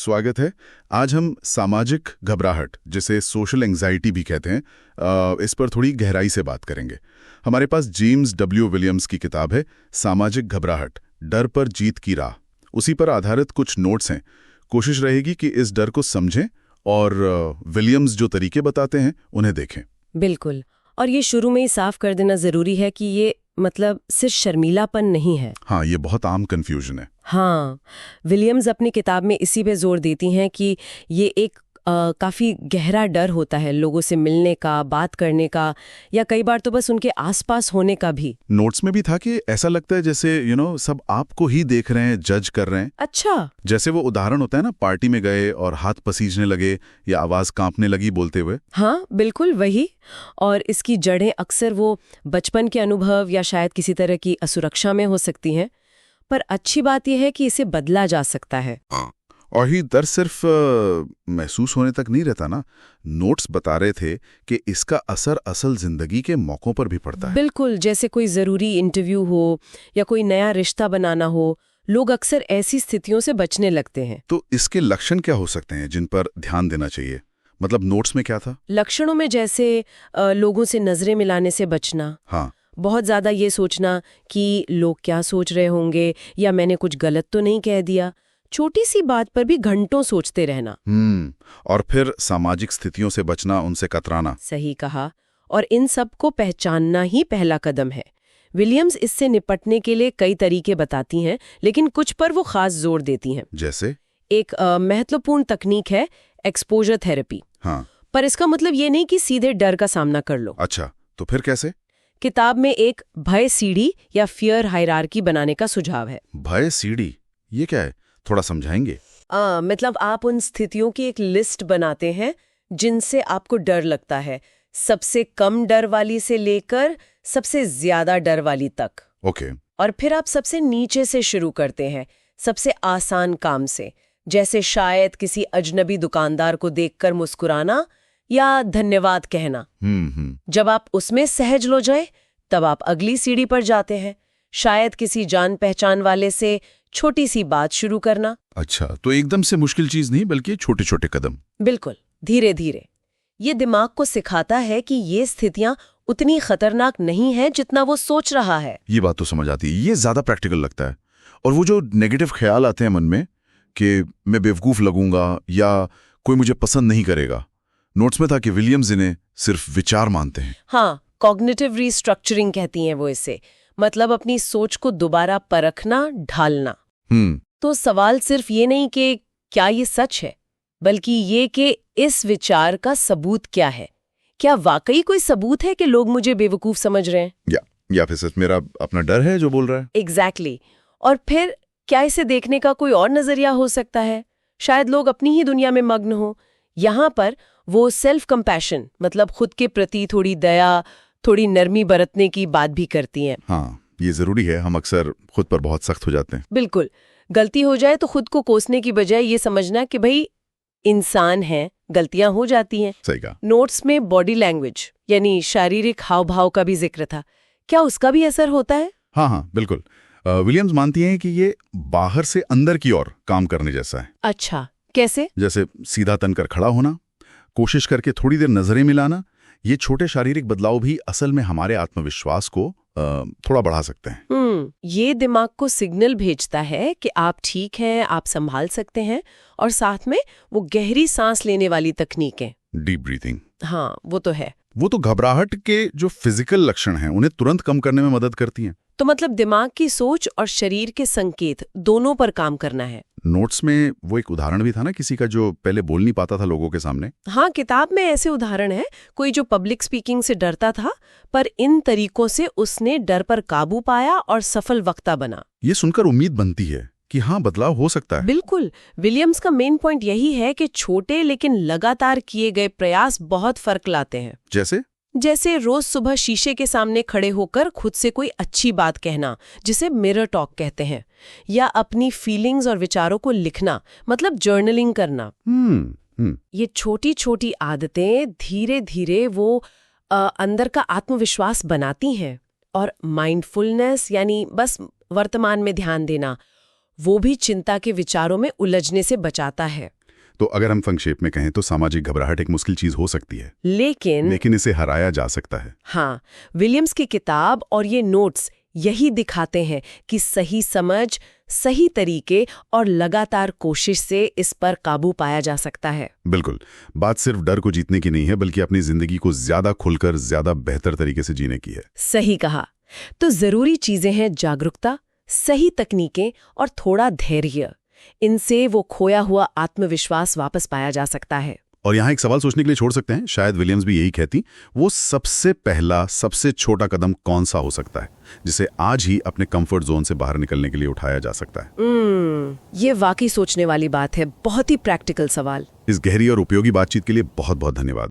स्वागत है। आज हम सामाजिक घबराहट, जिसे सोशल एंजाइटी भी कहते हैं, इस पर थोड़ी गहराई से बात करेंगे। हमारे पास जेम्स डब्ल्यू विलियम्स की किताब है सामाजिक घबराहट, डर पर जीत की राह। उसी पर आधारित कुछ नोट्स हैं। कोशिश रहेगी कि इस डर को समझें और विलियम्स जो तरीके बताते हैं उन्हें देखें। बिल्कुल। और ये शुरू में ही साफ कर देना जरूरी है कि ये मतलब सिर्फ शर्मीलापन नहीं है। हाँ, ये बहुत आम कंफ्यूजन है। हाँ, विलियम्स अपनी किताब में इसी पे जोर देती हैं कि ये एक काफी गहरा डर होता है, लोगों से मिलने का, बात करने का, या कई बार तो बस उनके आसपास होने का भी। नोट्स में भी था कि ऐसा लगता है जैसे सब आपको ही देख रहे हैं, जज कर रहे हैं। अच्छा। जैसे वो उदाहरण होता है ना, पार्टी में गए और हाथ पसीजने लगे या आवाज कांपने लगी बोलते हुए। हाँ, बिल्कुल वही। और इसकी जड़ें अक्सर वो बचपन के अनुभव या शायद किसी तरह की असुरक्षा में हो सकती हैं। पर अच्छी बात यह है कि इसे बदला जा सकता है। और ही डर सिर्फ महसूस होने तक नहीं रहता ना। नोट्स बता रहे थे कि इसका असर असल जिंदगी के मौकों पर भी पड़ता है। बिल्कुल, जैसे कोई जरूरी इंटरव्यू हो या कोई नया रिश्ता बनाना हो, लोग अक्सर ऐसी स्थितियों से बचने लगते हैं। तो इसके लक्षण क्या हो सकते हैं जिन पर ध्यान देना चाहिए? मतलब नोट्स में क्या था? लक्षणों में जैसे लोगों से नजरें मिलाने से बचना। हाँ। बहुत ज्यादा ये सोचना कि लोग क्या सोच रहे होंगे या मैंने कुछ गलत तो नहीं कह दिया। छोटी सी बात पर भी घंटों सोचते रहना। और फिर सामाजिक स्थितियों से बचना, उनसे कतराना। सही कहा। और इन सब को पहचानना ही पहला कदम है। विलियम्स इससे निपटने के लिए कई तरीके बताती हैं, लेकिन कुछ पर वो खास जोर देती हैं। जैसे एक महत्वपूर्ण तकनीक है एक्सपोजर थेरेपी। हाँ। पर इसका मतलब ये नहीं कि सीधे डर का सामना कर लो। अच्छा, तो फिर कैसे? किताब में एक भय सीढ़ी या फियर हायरार्की बनाने का सुझाव है। भय सीढ़ी, ये क्या है? थोड़ा समझाएंगे? मतलब आप उन स्थितियों की एक लिस्ट बनाते हैं जिनसे आपको डर लगता है, सबसे कम डर वाली से लेकर सबसे ज्यादा डर वाली तक। ओके। और फिर आप सबसे नीचे से शुरू करते हैं, सबसे आसान काम से, जैसे शायद किसी अजनबी दुकानदार को देखकर मुस्कुराना या धन्यवाद कहना। जब आप उसमें सहज हो जाए, तब आप अगली सीढ़ी पर जाते हैं, शायद किसी जान पहचान वाले से छोटी सी बात शुरू करना। अच्छा, तो एकदम से मुश्किल चीज नहीं, बल्कि छोटे छोटे कदम। बिल्कुल, धीरे धीरे। ये दिमाग को सिखाता है कि ये स्थितियां उतनी खतरनाक नहीं है जितना वो सोच रहा है। ये बात तो समझ आती है, ये ज्यादा प्रैक्टिकल लगता है। और वो जो नेगेटिव ख्याल आते हैं मन में कि मैं बेवकूफ लगूंगा या कोई मुझे पसंद नहीं करेगा, नोट्स में था कि विलियम्स इन्हें सिर्फ विचार मानते हैं। हाँ, कॉग्निटिव रीस्ट्रक्चरिंग कहती हैं वो इसे। मतलब अपनी सोच को दोबारा परखना, ढालना। तो सवाल सिर्फ ये नहीं कि क्या ये सच है, बल्कि ये कि इस विचार का सबूत क्या है। क्या वाकई कोई सबूत है कि लोग मुझे बेवकूफ समझ रहे हैं, या फिर सिर्फ मेरा अपना डर है जो बोल रहा है? एग्जैक्टली। और फिर क्या इसे देखने का कोई और नजरिया हो सकता है? शायद लोग अपनी ही दुनिया में मग्न हो। यहाँ पर वो सेल्फ कंपैशन, मतलब खुद के प्रति थोड़ी दया, थोड़ी नरमी बरतने की बात भी करती हैं। हाँ, ये जरूरी है। हम अक्सर खुद पर बहुत सख्त हो जाते हैं। बिल्कुल। गलती हो जाए तो खुद को कोसने की बजाय ये समझना कि भाई इंसान है, गलतियां हो जाती हैं। सही कहा। नोट्स में बॉडी लैंग्वेज यानी शारीरिक हाव भाव का भी जिक्र था। क्या उसका भी असर होता है? हाँ, बिल्कुल। विलियम्स मानती हैं कि ये बाहर से अंदर की ओर काम करने जैसा है। अच्छा, कैसे? जैसे सीधा तनकर खड़ा होना, कोशिश करके थोड़ी देर नजरें मिलाना। ये छोटे शारीरिक बदलाव भी असल में हमारे आत्मविश्वास को थोड़ा बढ़ा सकते हैं। ये दिमाग को सिग्नल भेजता है कि आप ठीक हैं, आप संभाल सकते हैं। और साथ में वो गहरी सांस लेने वाली तकनीकें, डीप ब्रीथिंग। हाँ, वो तो है। वो तो घबराहट के जो फिजिकल लक्षण हैं उन्हें तुरंत कम करने में मदद करती हैं। तो मतलब दिमाग की सोच और शरीर के संकेत दोनों पर काम करना है। नोट्स में वो एक उदाहरण भी था ना, किसी का जो पहले बोल नहीं पाता था लोगों के सामने। हाँ, किताब में ऐसे उदाहरण है। कोई जो पब्लिक स्पीकिंग से डरता था, पर इन तरीकों से उसने डर पर काबू पाया और सफल वक्ता बना। ये सुनकर उम्मीद बनती है कि हाँ, बदलाव हो सकता है। बिल्कुल। विलियम्स का मेन पॉइंट यही है कि छोटे लेकिन लगातार किए गए प्रयास बहुत फर्क लाते हैं। जैसे रोज सुबह शीशे के सामने खड़े होकर खुद से कोई अच्छी बात कहना, जिसे मिरर टॉक कहते हैं, या अपनी फीलिंग्स और विचारों को लिखना, मतलब जर्नलिंग करना। ये छोटी छोटी आदतें धीरे धीरे वो अंदर का आत्मविश्वास बनाती हैं। और माइंडफुलनेस यानी बस वर्तमान में ध्यान देना, वो भी चिंता के विचारों में उलझने से बचाता है। तो अगर हम संक्षेप में कहें तो सामाजिक घबराहट एक मुश्किल चीज हो सकती है, लेकिन इसे हराया जा सकता है। हाँ, विलियम्स की किताब और ये नोट्स यही दिखाते हैं कि सही समझ, सही तरीके और लगातार कोशिश से इस पर काबू पाया जा सकता है। बिल्कुल, बात सिर्फ डर को जीतने की नहीं है, बल्कि अपनी जिंदगी को ज्यादा खुलकर, ज्यादा बेहतर तरीके से जीने की है। सही कहा। तो जरूरी चीजें हैं जागरूकता, सही तकनीकें और थोड़ा धैर्य। इनसे वो खोया हुआ आत्मविश्वास वापस पाया जा सकता है। और यहाँ एक सवाल सोचने के लिए छोड़ सकते हैं, शायद विलियम्स भी यही कहती, वो सबसे पहला, सबसे छोटा कदम कौन सा हो सकता है जिसे आज ही अपने कंफर्ट जोन से बाहर निकलने के लिए उठाया जा सकता है? ये वाकई सोचने वाली बात है, बहुत ही प्रैक्टिकल सवाल। इस गहरी और उपयोगी बातचीत के लिए बहुत बहुत धन्यवाद।